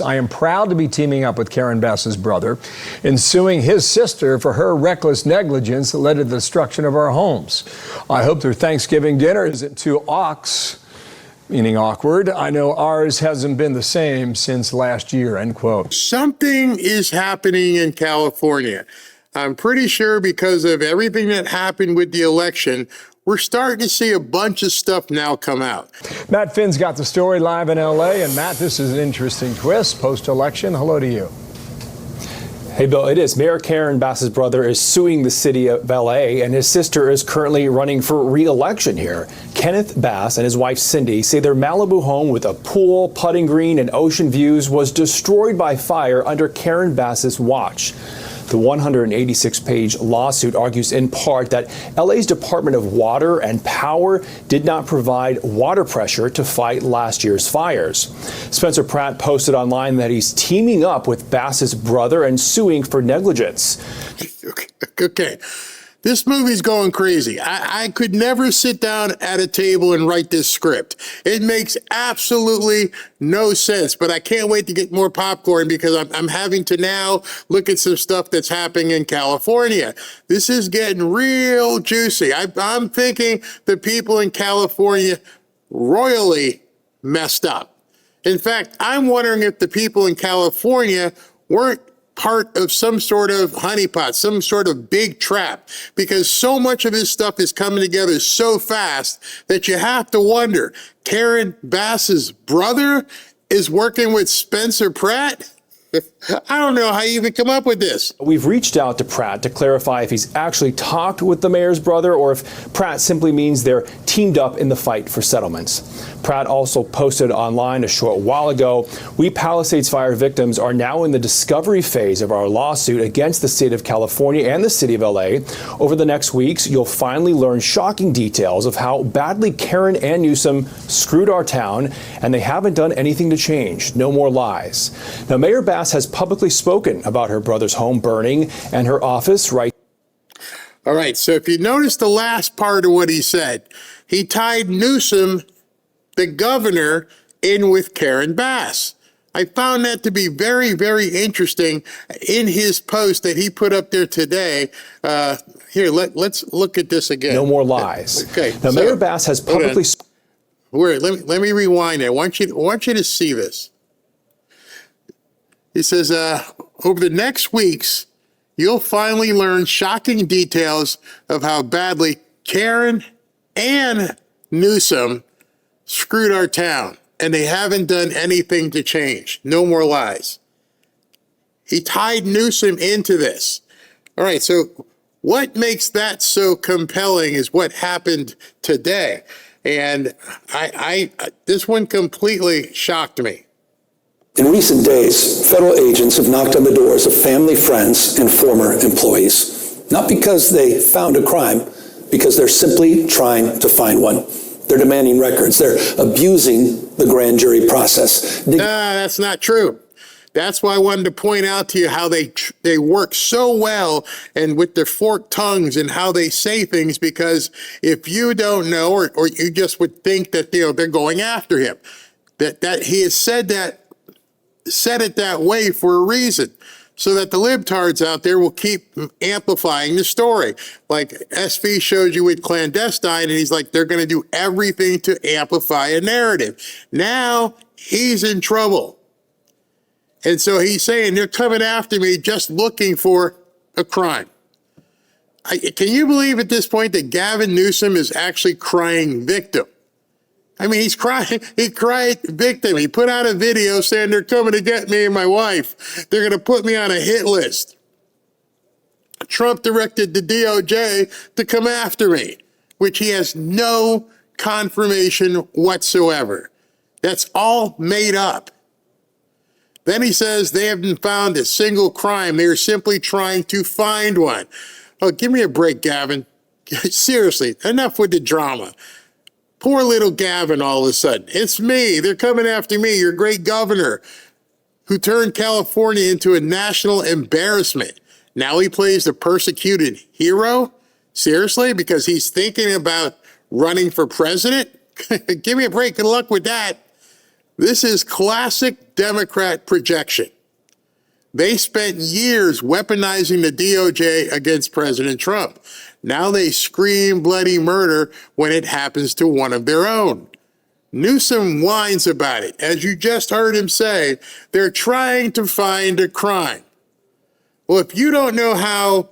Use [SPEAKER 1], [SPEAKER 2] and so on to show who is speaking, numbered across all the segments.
[SPEAKER 1] I am proud to be teaming up with Karen Bass's brother in suing his sister for her reckless negligence that led to the destruction of our homes. I hope their Thanksgiving dinner isn't too meaning awkward. I know ours hasn't been the same since last year, end quote.
[SPEAKER 2] Something is happening in California. I'm pretty sure because of everything that happened with the election, we're starting to see a bunch of stuff now come out.
[SPEAKER 1] Matt Finn's got the story live in LA. And Matt, this is an interesting twist post-election. Hello to you.
[SPEAKER 3] Hey, Bill, it is. Mayor Karen Bass's brother is suing the city of LA, and his sister is currently running for re-election here. Kenneth Bass and his wife Cindy say their Malibu home with a pool, putting green, and ocean views was destroyed by fire under Karen Bass's watch. The 186-page lawsuit argues in part that LA's Department of Water and Power did not provide water pressure to fight last year's fires. Spencer Pratt posted online that he's teaming up with Bass's brother and suing for negligence.
[SPEAKER 2] Okay. This movie's going crazy. I could never sit down at a table and write this script. It makes absolutely no sense, but I can't wait to get more popcorn because I'm having to now look at some stuff that's happening in California. This is getting real juicy. I'm thinking the people in California royally messed up. In fact, I'm wondering if the people in California weren't part of some sort of honeypot, some sort of big trap, because so much of this stuff is coming together so fast that you have to wonder, Karen Bass's brother is working with Spencer Pratt? I don't know how you even come up with this.
[SPEAKER 3] We've reached out to Pratt to clarify if he's actually talked with the mayor's brother or if Pratt simply means they're teamed up in the fight for settlements. Pratt also posted online a short while ago, "We Palisades fire victims are now in the discovery phase of our lawsuit against the state of California and the city of LA. Over the next weeks, you'll finally learn shocking details of how badly Karen and Newsom screwed our town, and they haven't done anything to change. No more lies." Now, Mayor Bass has publicly spoken about her brother's home burning and her office right.
[SPEAKER 2] All right, so if you notice the last part of what he said, he tied Newsom, the governor, in with Karen Bass. I found that to be very, very interesting in his post that he put up there today. Here, let's look at this again.
[SPEAKER 3] No more lies.
[SPEAKER 2] Okay.
[SPEAKER 3] Now, Mayor Bass has publicly.
[SPEAKER 2] Wait, let me rewind it. I want you to see this. He says, over the next weeks, you'll finally learn shocking details of how badly Karen and Newsom screwed our town, and they haven't done anything to change. No more lies. He tied Newsom into this. All right, so what makes that so compelling is what happened today. And this one completely shocked me.
[SPEAKER 4] In recent days, federal agents have knocked on the doors of family, friends, and former employees. Not because they found a crime, because they're simply trying to find one. They're demanding records. They're abusing the grand jury process.
[SPEAKER 2] That's not true. That's why I wanted to point out to you how they work so well and with their forked tongues and how they say things, because if you don't know, or you just would think that they're going after him, that he has said it that way for a reason, so that the libtards out there will keep amplifying the story. Like SV showed you with clandestine, and he's like, they're going to do everything to amplify a narrative. Now he's in trouble. And so he's saying they're coming after me just looking for a crime. Can you believe at this point that Gavin Newsom is actually crying victim? I mean, he cried victim. He put out a video saying they're coming to get me and my wife. They're going to put me on a hit list. Trump directed the DOJ to come after me, which he has no confirmation whatsoever. That's all made up. Then he says they haven't found a single crime. They are simply trying to find one. Oh, give me a break, Gavin. Seriously, enough with the drama. Poor little Gavin all of a sudden. It's me. They're coming after me, your great governor, who turned California into a national embarrassment. Now he plays the persecuted hero? Seriously? Because he's thinking about running for president? Give me a break. Good luck with that. This is classic Democrat projection. They spent years weaponizing the DOJ against President Trump. Now they scream bloody murder when it happens to one of their own. Newsom whines about it. As you just heard him say, they're trying to find a crime. Well, if you don't know how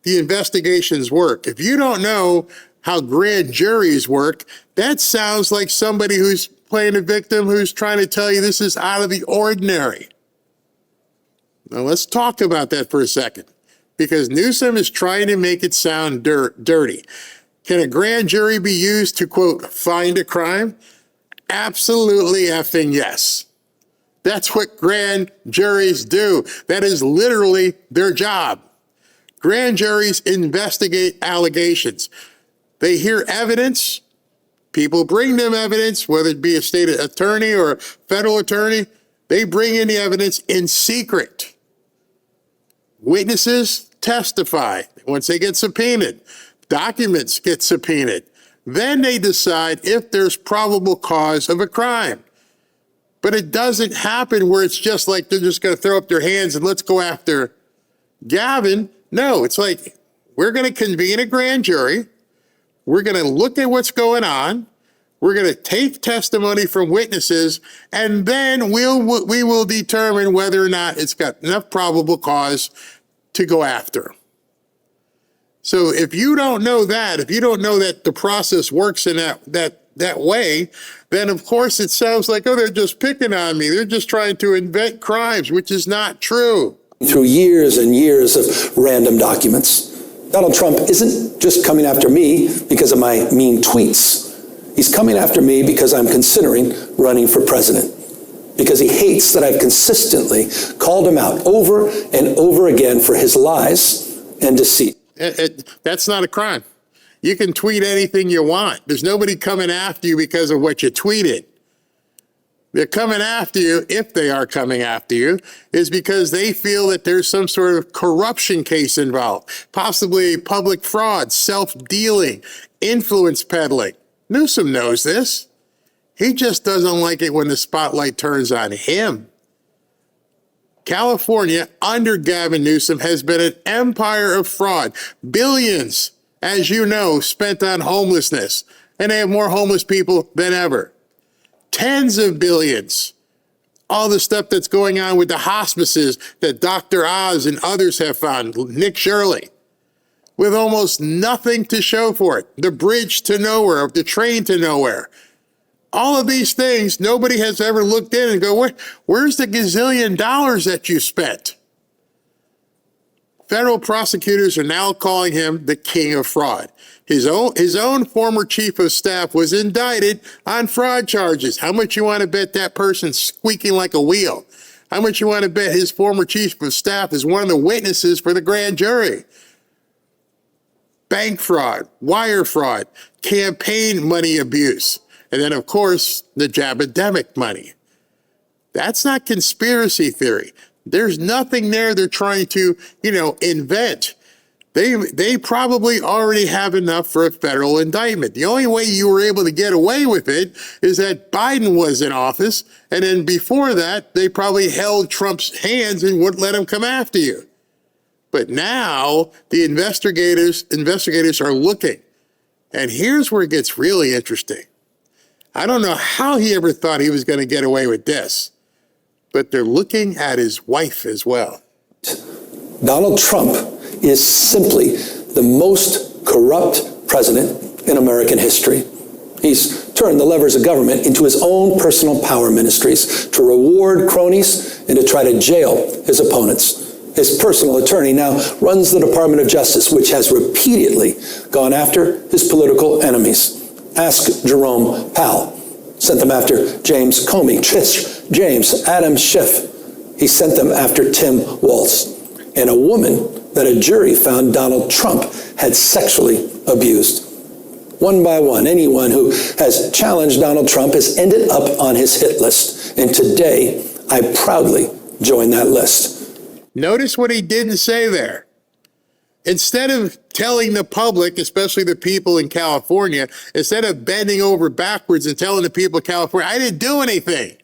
[SPEAKER 2] the investigations work, if you don't know how grand juries work, that sounds like somebody who's playing a victim who's trying to tell you this is out of the ordinary. Now, let's talk about that for a second, because Newsom is trying to make it sound dirty. Can a grand jury be used to, quote, find a crime? Absolutely effing yes. That's what grand juries do. That is literally their job. Grand juries investigate allegations. They hear evidence. People bring them evidence, whether it be a state attorney or a federal attorney. They bring in the evidence in secret. Witnesses testify once they get subpoenaed. Documents get subpoenaed. Then they decide if there's probable cause of a crime. But it doesn't happen where it's just like they're just going to throw up their hands and let's go after Gavin. No, it's like we're going to convene a grand jury. We're going to look at what's going on. We're going to take testimony from witnesses, and then we will determine whether or not it's got enough probable cause to go after. So if you don't know that, if you don't know that the process works in that way, then of course it sounds like, oh, they're just picking on me. They're just trying to invent crimes, which is not true.
[SPEAKER 4] Through years and years of random documents, Donald Trump isn't just coming after me because of my mean tweets. He's coming after me because I'm considering running for president, because he hates that I've consistently called him out over and over again for his lies and deceit.
[SPEAKER 2] That's not a crime. You can tweet anything you want. There's nobody coming after you because of what you tweeted. They're coming after you, if they are coming after you, is because they feel that there's some sort of corruption case involved, possibly public fraud, self-dealing, influence peddling. Newsom knows this. He just doesn't like it when the spotlight turns on him. California, under Gavin Newsom, has been an empire of fraud. Billions, as you know, spent on homelessness, and they have more homeless people than ever. Tens of billions. All the stuff that's going on with the hospices that Dr. Oz and others have found, Nick Shirley, with almost nothing to show for it. The bridge to nowhere, the train to nowhere. All of these things, nobody has ever looked in and go, where's the gazillion dollars that you spent? Federal prosecutors are now calling him the king of fraud. His own former chief of staff was indicted on fraud charges. How much you want to bet that person's squeaking like a wheel? How much you want to bet his former chief of staff is one of the witnesses for the grand jury? Bank fraud, wire fraud, campaign money abuse, and then, of course, the jabademic money. That's not conspiracy theory. There's nothing there they're trying to, invent. They probably already have enough for a federal indictment. The only way you were able to get away with it is that Biden was in office, and then before that, they probably held Trump's hands and wouldn't let him come after you. But now the investigators are looking. And here's where it gets really interesting. I don't know how he ever thought he was going to get away with this, but they're looking at his wife as well.
[SPEAKER 4] Donald Trump is simply the most corrupt president in American history. He's turned the levers of government into his own personal power ministries to reward cronies and to try to jail his opponents. His personal attorney now runs the Department of Justice, which has repeatedly gone after his political enemies. Ask Jerome Powell. Sent them after James Comey, Tish James, Adam Schiff. He sent them after Tim Walz, and a woman that a jury found Donald Trump had sexually abused. One by one, anyone who has challenged Donald Trump has ended up on his hit list. And today, I proudly join that list.
[SPEAKER 2] Notice what he didn't say there. Instead of telling the public, especially the people in California, instead of bending over backwards and telling the people of California, I didn't do anything.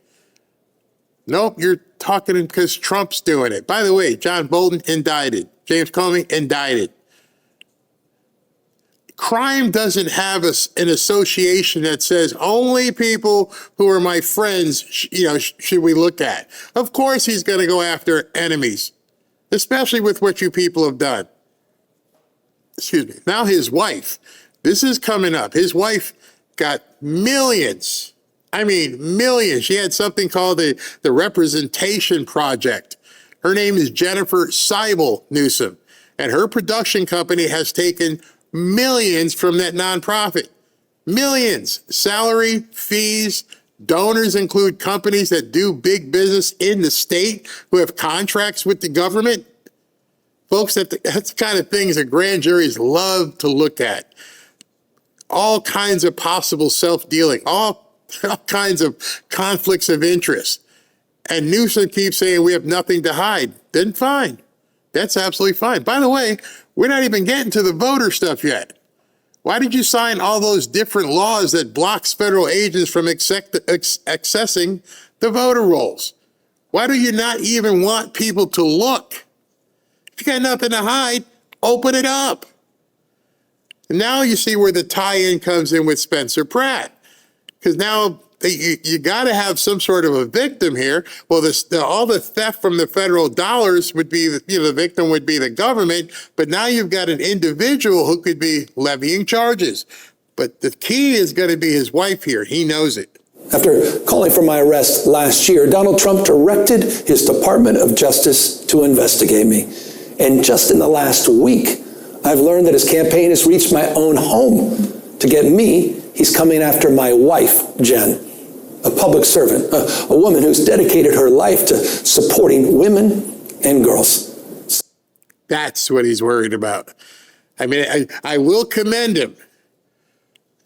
[SPEAKER 2] Nope, you're talking because Trump's doing it. By the way, John Bolton indicted. James Comey indicted. Crime doesn't have an association that says only people who are my friends, should we look at. Of course, he's going to go after enemies, especially with what you people have done. Excuse me. Now his wife, this is coming up. His wife got millions. I mean, millions. She had something called the Representation Project. Her name is Jennifer Seibel Newsom, and her production company has taken millions from that nonprofit. Millions. Salary, fees, donors include companies that do big business in the state who have contracts with the government. Folks, that's the kind of things that grand juries love to look at. All kinds of possible self-dealing, all kinds of conflicts of interest. And Newsom keeps saying we have nothing to hide. Then fine. That's absolutely fine. By the way, we're not even getting to the voter stuff yet. Why did you sign all those different laws that blocks federal agents from accessing the voter rolls? Why do you not even want people to look? If you got nothing to hide, open it up. And now you see where the tie-in comes in with Spencer Pratt. Because now you got to have some sort of a victim here. Well, all the theft from the federal dollars would be, the victim would be the government, but now you've got an individual who could be levying charges. But the key is going to be his wife here. He knows it.
[SPEAKER 4] After calling for my arrest last year, Donald Trump directed his Department of Justice to investigate me. And just in the last week, I've learned that his campaign has reached my own home. To get me, he's coming after my wife, Jen, a public servant, a woman who's dedicated her life to supporting women and girls.
[SPEAKER 2] That's what he's worried about. I mean, I will commend him.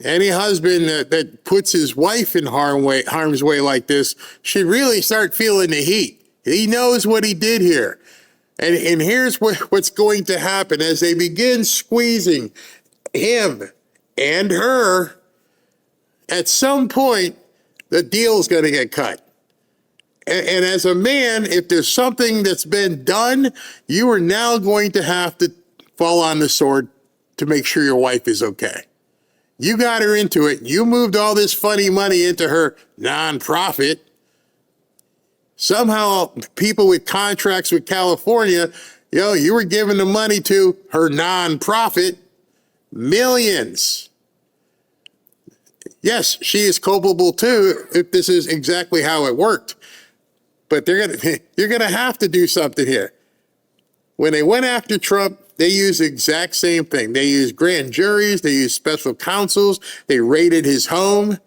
[SPEAKER 2] Any husband that puts his wife in harm's way like this should really start feeling the heat. He knows what he did here. And here's what's going to happen as they begin squeezing him and her. At some point, the deal's going to get cut. And as a man, if there's something that's been done, you are now going to have to fall on the sword to make sure your wife is okay. You got her into it. You moved all this funny money into her nonprofit. Somehow, people with contracts with California, you were giving the money to her nonprofit. Millions. Yes, she is culpable too, if this is exactly how it worked. But you're going to have to do something here. When they went after Trump, they used the exact same thing. They used grand juries. They used special counsels. They raided his home.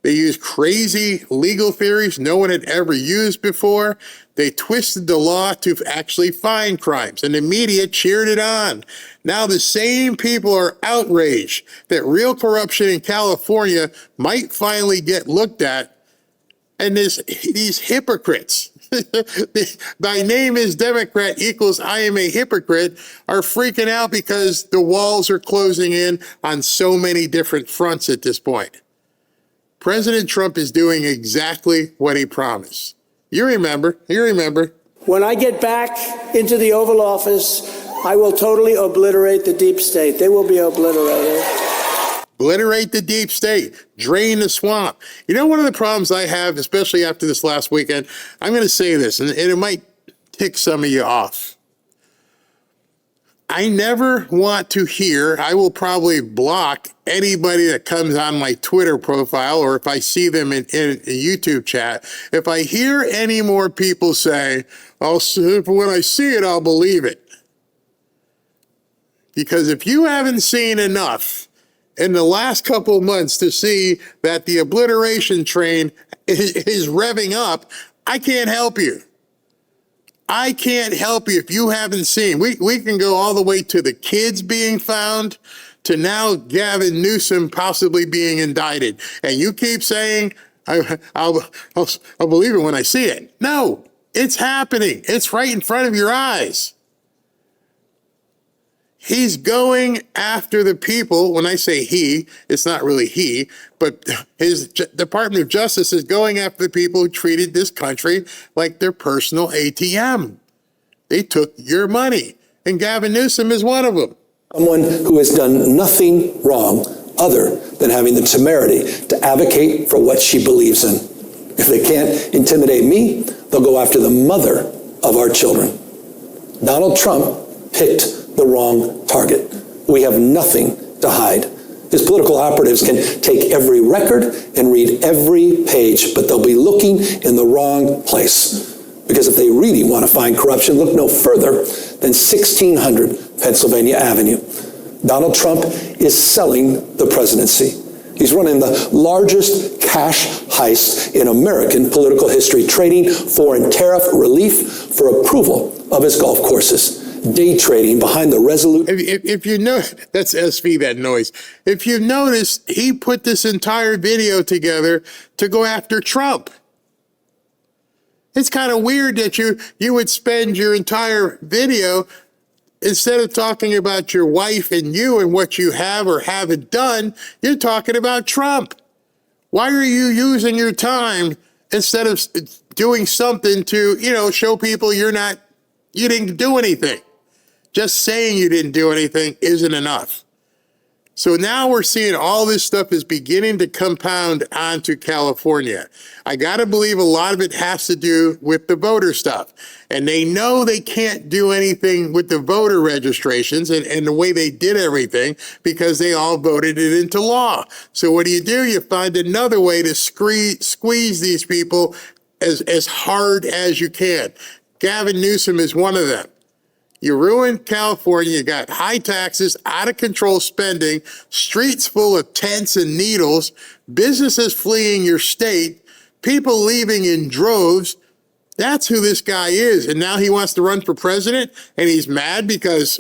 [SPEAKER 2] They used crazy legal theories no one had ever used before. They twisted the law to actually find crimes, and the media cheered it on. Now the same people are outraged that real corruption in California might finally get looked at, and these hypocrites, my name is Democrat equals I am a hypocrite, are freaking out because the walls are closing in on so many different fronts at this point. President Trump is doing exactly what he promised. You remember.
[SPEAKER 5] When I get back into the Oval Office, I will totally obliterate the deep state. They will be obliterated.
[SPEAKER 2] Obliterate the deep state. Drain the swamp. One of the problems I have, especially after this last weekend, I'm going to say this, and it might tick some of you off. I never want to hear, I will probably block anybody that comes on my Twitter profile, or if I see them in a YouTube chat, if I hear any more people say, when I see it, I'll believe it. Because if you haven't seen enough in the last couple of months to see that the obliteration train is revving up, I can't help you. I can't help you if you haven't seen. We can go all the way to the kids being found, to now Gavin Newsom possibly being indicted. And you keep saying, I'll believe it when I see it. No, it's happening. It's right in front of your eyes. He's going after the people. When I say he, it's not really he, but his Department of Justice is going after the people who treated this country like their personal ATM. They took your money, and Gavin Newsom is one of them.
[SPEAKER 4] Someone who has done nothing wrong other than having the temerity to advocate for what she believes in. If they can't intimidate me, they'll go after the mother of our children. Donald Trump picked the wrong target. We have nothing to hide. His political operatives can take every record and read every page, but they'll be looking in the wrong place. Because if they really want to find corruption, look no further than 1600 Pennsylvania Avenue. Donald Trump is selling the presidency. He's running the largest cash heist in American political history, trading foreign tariff relief for approval of his golf courses. Day trading behind the resolute.
[SPEAKER 2] If you know, that's SV, that noise. If you notice, he put this entire video together to go after Trump. It's kind of weird that you would spend your entire video, instead of talking about your wife and you and what you have or haven't done, you're talking about Trump. Why are you using your time instead of doing something to, show people you didn't do anything? Just saying you didn't do anything isn't enough. So now we're seeing all this stuff is beginning to compound onto California. I got to believe a lot of it has to do with the voter stuff. And they know they can't do anything with the voter registrations and the way they did everything because they all voted it into law. So what do? You find another way to squeeze these people as hard as you can. Gavin Newsom is one of them. You ruined California. You got high taxes, out of control spending, streets full of tents and needles, businesses fleeing your state, people leaving in droves. That's who this guy is. And now he wants to run for president, and he's mad because,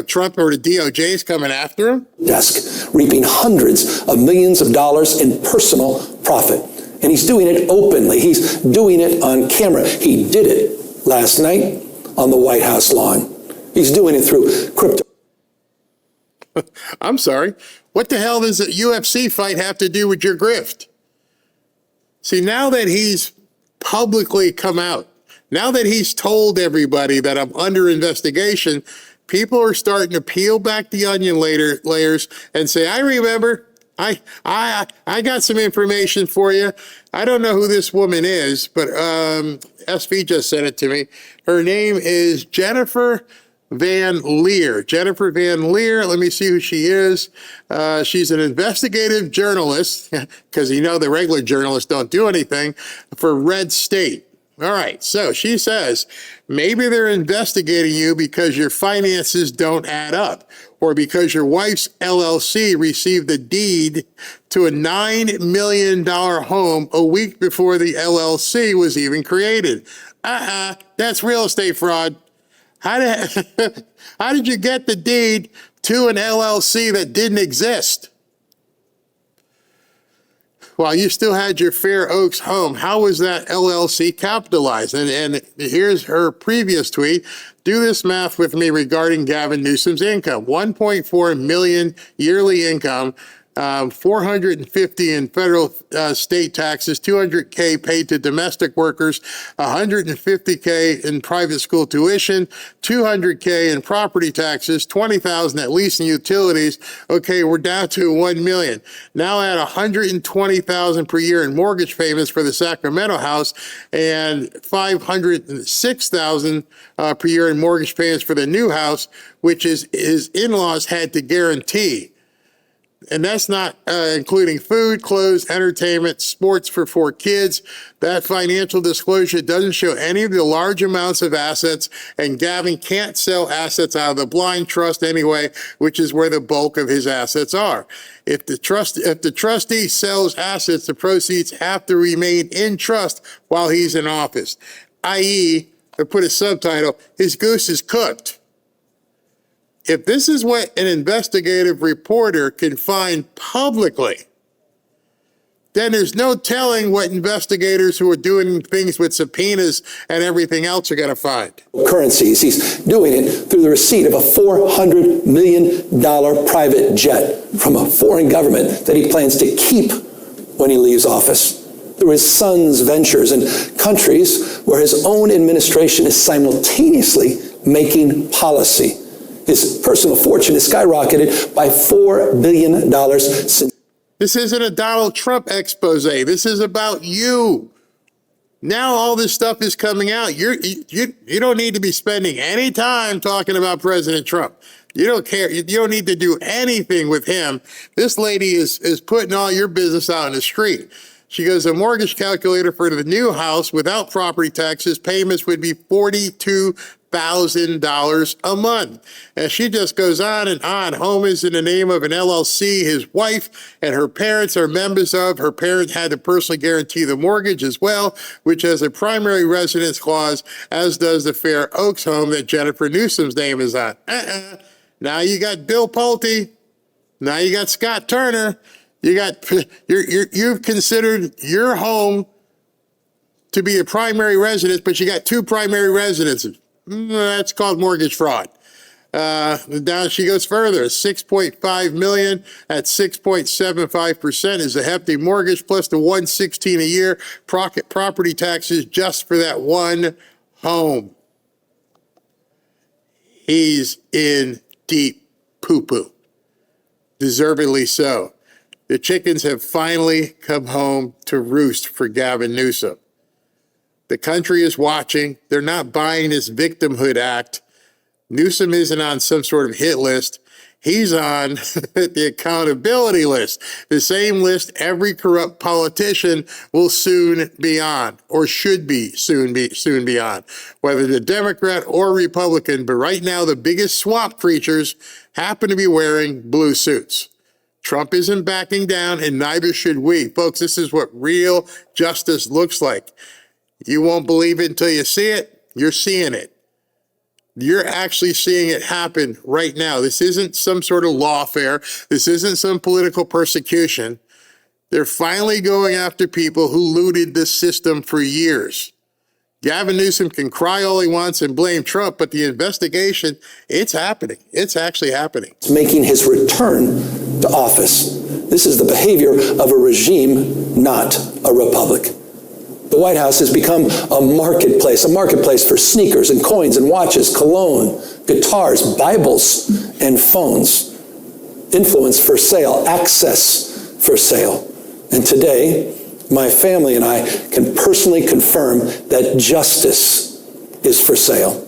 [SPEAKER 2] Trump or the DOJ is coming after him.
[SPEAKER 4] Desk, reaping hundreds of millions of dollars in personal profit. And he's doing it openly. He's doing it on camera. He did it last night on the White House lawn. He's doing it through crypto.
[SPEAKER 2] I'm sorry. What the hell does a UFC fight have to do with your grift? See, now that he's publicly come out, now that he's told everybody that I'm under investigation, people are starting to peel back the onion layers and say, I remember, I got some information for you. I don't know who this woman is, but SV just sent it to me. Her name is Jennifer Van Lear. Jennifer Van Lear, let me see who she is. She's an investigative journalist, because the regular journalists don't do anything, for Red State. All right, so she says, maybe they're investigating you because your finances don't add up, or because your wife's LLC received a deed to a $9 million home a week before the LLC was even created. That's real estate fraud. How did you get the deed to an LLC that didn't exist? While you still had your Fair Oaks home, how was that LLC capitalized? And here's her previous tweet. Do this math with me regarding Gavin Newsom's income. 1.4 million yearly income, 450 in federal state taxes, 200K paid to domestic workers, 150K in private school tuition, 200K in property taxes, 20,000 at least in utilities. Okay, we're down to 1 million. Now add 120,000 per year in mortgage payments for the Sacramento house and 506,000 per year in mortgage payments for the new house, which is his in-laws had to guarantee. And that's not including food, clothes, entertainment, sports for 4 kids. That financial disclosure doesn't show any of the large amounts of assets, and Gavin can't sell assets out of the blind trust anyway, which is where the bulk of his assets are. If the trustee sells assets, the proceeds have to remain in trust while he's in office, i.e., to put a subtitle, his goose is cooked. If this is what an investigative reporter can find publicly, then there's no telling what investigators who are doing things with subpoenas and everything else are going to find.
[SPEAKER 4] Currencies. He's doing it through the receipt of a $400 million private jet from a foreign government that he plans to keep when he leaves office. Through his son's ventures in countries where his own administration is simultaneously making policy. His personal fortune has skyrocketed by $4 billion since.
[SPEAKER 2] This isn't a Donald Trump expose. This is about you. Now all this stuff is coming out. You don't need to be spending any time talking about President Trump. You don't care. You don't need to do anything with him. This lady is putting all your business out in the street. She goes, a mortgage calculator for the new house without property taxes, payments would be $42,000 a month. And she just goes on and on. Home is in the name of an LLC his wife and her parents are members of. Her parents had to personally guarantee the mortgage as well, which has a primary residence clause, as does the Fair Oaks home that Jennifer Newsom's name is on. Now you got Bill Pulte. Now you got Scott Turner. You've considered your home to be a primary residence, but you got two primary residences. That's called mortgage fraud. Down she goes further. 6.5 million at 6.75% is a hefty mortgage plus the $116 a year property taxes just for that one home. He's in deep poo-poo. Deservedly so. The chickens have finally come home to roost for Gavin Newsom. The country is watching. They're not buying this victimhood act. Newsom isn't on some sort of hit list. He's on the accountability list, the same list every corrupt politician will soon be on, or should be soon be on, whether the Democrat or Republican. But right now, the biggest swamp creatures happen to be wearing blue suits. Trump isn't backing down, and neither should we. Folks, this is what real justice looks like. You won't believe it until you see it. You're seeing it. You're actually seeing it happen right now. This isn't some sort of lawfare. This isn't some political persecution. They're finally going after people who looted the system for years. Gavin Newsom can cry all he wants and blame Trump, but the investigation, it's happening. It's actually happening.
[SPEAKER 4] Making his return to office. This is the behavior of a regime, not a republic. The White House has become a marketplace for sneakers and coins and watches, cologne, guitars, Bibles, and phones. Influence for sale, access for sale. And today, my family and I can personally confirm that justice is for sale.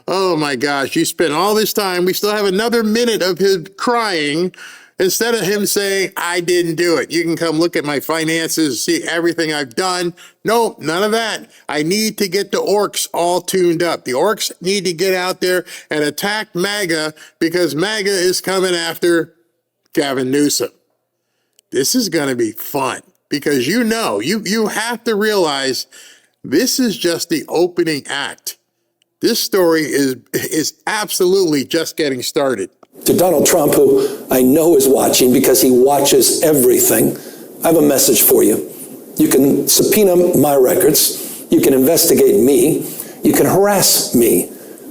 [SPEAKER 2] Oh my gosh, you spent all this time. We still have another minute of him crying instead of him saying, I didn't do it. You can come look at my finances, see everything I've done. Nope, none of that. I need to get the orcs all tuned up. The orcs need to get out there and attack MAGA because MAGA is coming after Gavin Newsom. This is going to be fun because you have to realize this is just the opening act. This story is absolutely just getting started.
[SPEAKER 4] To Donald Trump, who I know is watching because he watches everything, I have a message for you. You can subpoena my records. You can investigate me. You can harass me.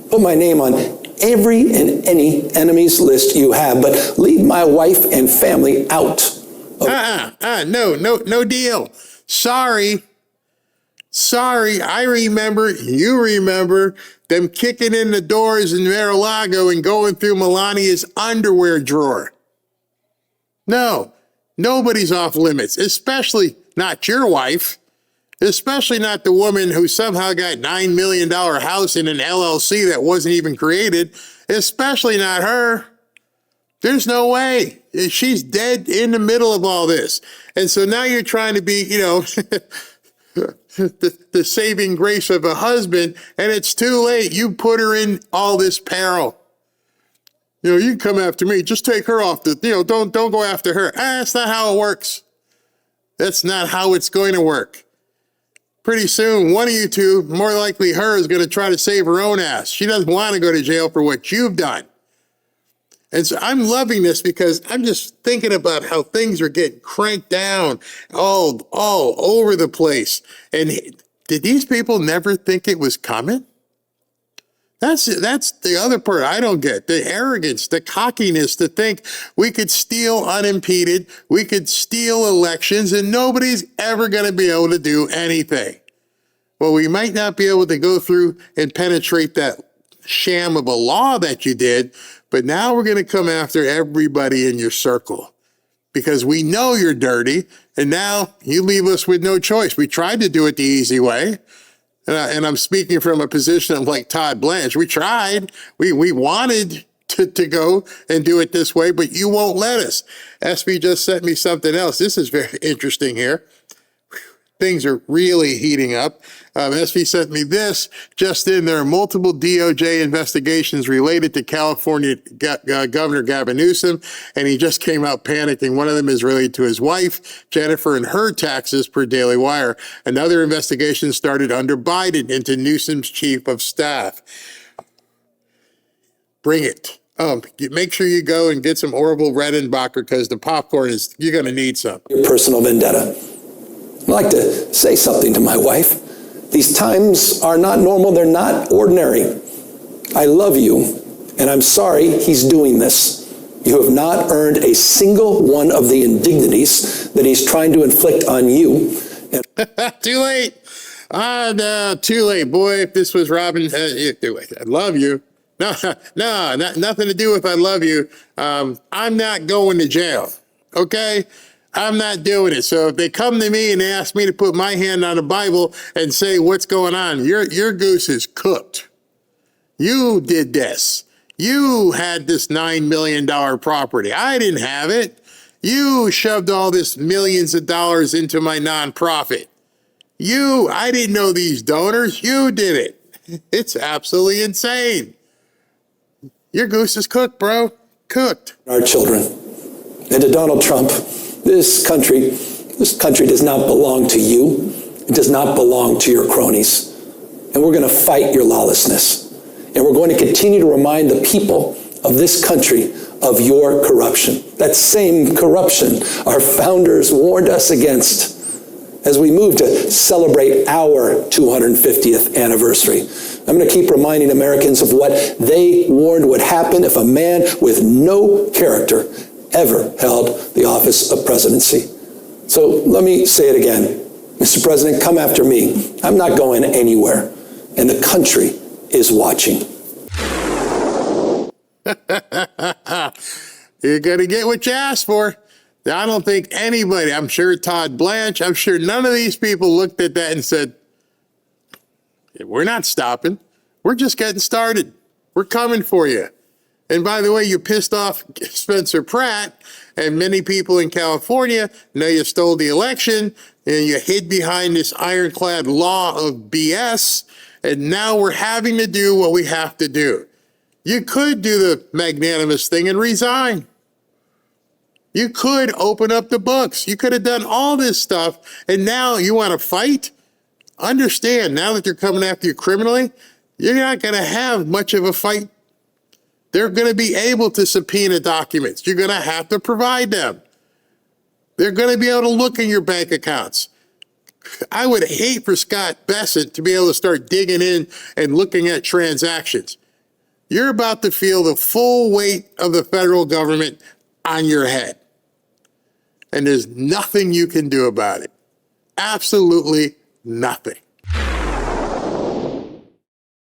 [SPEAKER 4] Put my name on every and any enemy's list you have, but leave my wife and family out.
[SPEAKER 2] No deal. Sorry, I remember, you remember them kicking in the doors in Mar-a-Lago and going through Melania's underwear drawer. No, nobody's off limits, especially not your wife, especially not the woman who somehow got $9 million house in an LLC that wasn't even created, especially not her. There's no way. She's dead in the middle of all this. And so now you're trying to be, the saving grace of a husband, and it's too late. You put her in all this peril. You can come after me. Just take her off don't go after her. That's not how it works. That's not how it's going to work. Pretty soon, one of you two, more likely her, is going to try to save her own ass. She doesn't want to go to jail for what you've done. And so I'm loving this because I'm just thinking about how things are getting cranked down all over the place. And did these people never think it was coming? That's the other part I don't get. The arrogance, the cockiness to think we could steal unimpeded, we could steal elections, and nobody's ever going to be able to do anything. Well, we might not be able to go through and penetrate that sham of a law that you did, but now we're going to come after everybody in your circle because we know you're dirty, and now you leave us with no choice. We tried to do it the easy way. And I'm speaking from a position of like Todd Blanche. We tried. We wanted to go and do it this way, but you won't let us. SB just sent me something else. This is very interesting here. Things are really heating up. SB sent me this. Just in, there are multiple DOJ investigations related to California Governor Gavin Newsom, and he just came out panicking. One of them is related to his wife, Jennifer, and her taxes per Daily Wire. Another investigation started under Biden into Newsom's chief of staff. Bring it. Make sure you go and get some Orville Redenbacher because the popcorn is, you're going to need some.
[SPEAKER 4] Your personal vendetta. I'd like to say something to my wife. These times are not normal. They're not ordinary. I love you, and I'm sorry he's doing this. You have not earned a single one of the indignities that he's trying to inflict on you.
[SPEAKER 2] Too late. No, too late. Boy, if this was Robin, I love you. No, nothing to do with I love you. I'm not going to jail, okay? I'm not doing it. So if they come to me and they ask me to put my hand on the Bible and say, what's going on? Your goose is cooked. You did this. You had this $9 million property. I didn't have it. You shoved all this millions of dollars into my nonprofit. I didn't know these donors. You did it. It's absolutely insane. Your goose is cooked, bro. Cooked.
[SPEAKER 4] Our children. And to Donald Trump, this country does not belong to you. It does not belong to your cronies. And we're going to fight your lawlessness. And we're going to continue to remind the people of this country of your corruption. That same corruption our founders warned us against as we move to celebrate our 250th anniversary. I'm going to keep reminding Americans of what they warned would happen if a man with no character ever held the office of presidency. So let me say it again. Mr. President, come after me. I'm not going anywhere. And the country is watching.
[SPEAKER 2] You're going to get what you asked for. I don't think anybody, I'm sure Todd Blanche, I'm sure none of these people looked at that and said, we're not stopping. We're just getting started. We're coming for you. And by the way, you pissed off Spencer Pratt and many people in California. Now you stole the election and you hid behind this ironclad law of BS. And now we're having to do what we have to do. You could do the magnanimous thing and resign. You could open up the books. You could have done all this stuff. And now you want to fight? Understand, now that they're coming after you criminally, you're not going to have much of a fight. They're going to be able to subpoena documents. You're going to have to provide them. They're going to be able to look in your bank accounts. I would hate for Scott Bessent to be able to start digging in and looking at transactions. You're about to feel the full weight of the federal government on your head. And there's nothing you can do about it. Absolutely nothing.